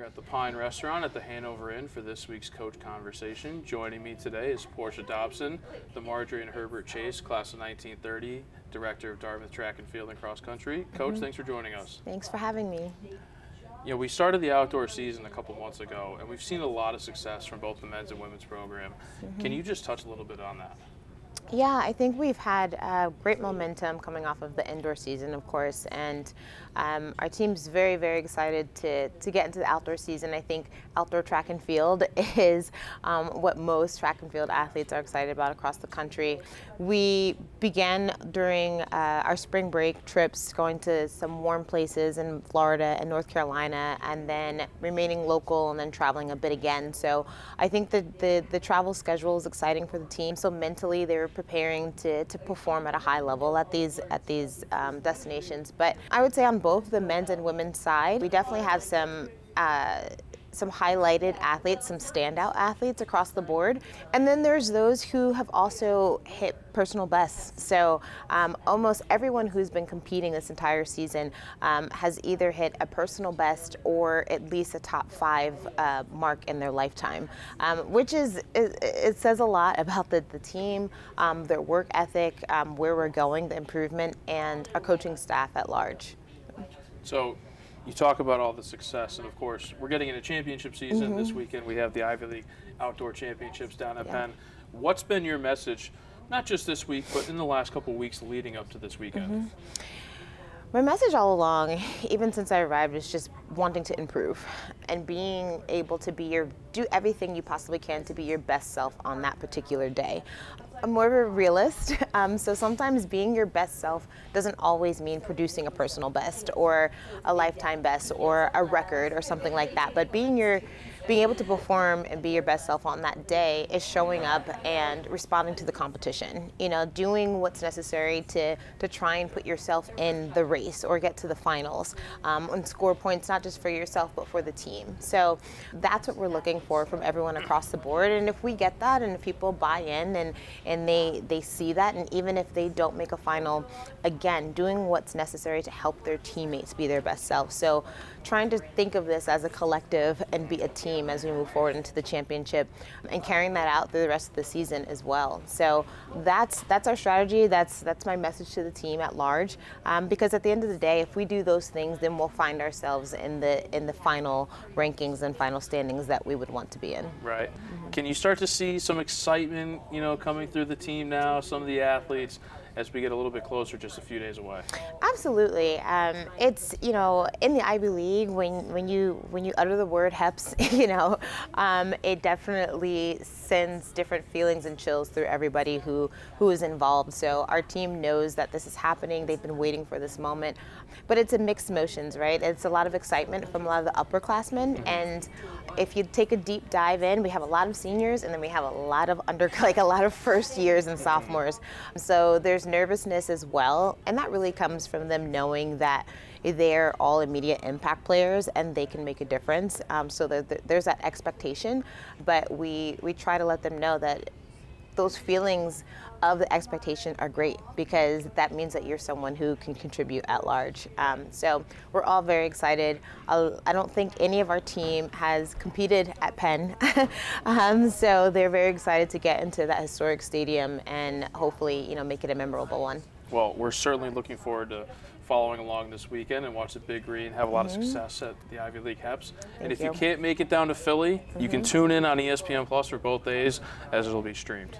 at the Pine Restaurant at the Hanover Inn for this week's Coach Conversation. Joining me today is Porscha Dobson, the Marjorie and Herbert Chase, class of 1930, Director of Dartmouth Track and Field and Cross Country. Coach, thanks for joining us. Thanks for having me. You know, we started the outdoor season a couple months ago, and we've seen a lot of success from both the men's and women's program. Can you just touch a little bit on that? Yeah, I think we've had great momentum coming off of the indoor season, of course, and our team's very, very excited to get into the outdoor season. I think outdoor track and field is what most track and field athletes are excited about across the country. We began during our spring break trips going to some warm places in Florida and North Carolina, and then remaining local and then traveling a bit again. So I think that the travel schedule is exciting for the team. So mentally they were preparing to perform at a high level at these destinations. But I would say on both the men's and women's side, we definitely have some highlighted athletes, some standout athletes across the board. And then there's those who have also hit personal bests. So almost everyone who's been competing this entire season has either hit a personal best or at least a top 5 mark in their lifetime, which it says a lot about the team, their work ethic, where we're going, the improvement, and our coaching staff at large. So you talk about all the success, and of course, we're getting into championship season. This weekend we have the Ivy League Outdoor Championships down at Penn. What's been your message, not just this week, but in the last couple of weeks leading up to this weekend? My message all along, even since I arrived, is just wanting to improve and being able to do everything you possibly can to be your best self on that particular day. I'm more of a realist, so sometimes being your best self doesn't always mean producing a personal best or a lifetime best or a record or something like that. But being able to perform and be your best self on that day is showing up and responding to the competition. You know, doing what's necessary to try and put yourself in the race or get to the finals and score points not just for yourself but for the team. So that's what we're looking for from everyone across the board. And if we get that, and if people buy in and they see that, and even if they don't make a final, again, doing what's necessary to help their teammates be their best self. So trying to think of this as a collective and be a team as we move forward into the championship, and carrying that out through the rest of the season as well. So that's our strategy. That's my message to the team at large. Because at the end of the day, if we do those things, then we'll find ourselves in the final rankings and final standings that we would want to be in. Right. Can you start to see some excitement, you know, coming through the team now, some of the athletes, as we get a little bit closer, just a few days away? Absolutely. It's, you know, in the Ivy League, when you utter the word HEPS, you know, it definitely sends different feelings and chills through everybody who is involved. So our team knows that this is happening. They've been waiting for this moment. But it's a mixed emotions, right? It's a lot of excitement from a lot of the upperclassmen. And if you take a deep dive in, we have a lot of seniors, and then we have a lot of a lot of first years and sophomores. So there's nervousness as well, and that really comes from them knowing that they're all immediate impact players and they can make a difference. So there's that expectation, but we try to let them know that those feelings of the expectation are great, because that means that you're someone who can contribute at large. So we're all very excited. I don't think any of our team has competed at Penn, so they're very excited to get into that historic stadium and hopefully, you know, make it a memorable one. Well, we're certainly looking forward to following along this weekend and watch the Big Green have a lot of success at the Ivy League HEPS. And if you can't make it down to Philly, you can tune in on ESPN Plus for both days, as it'll be streamed.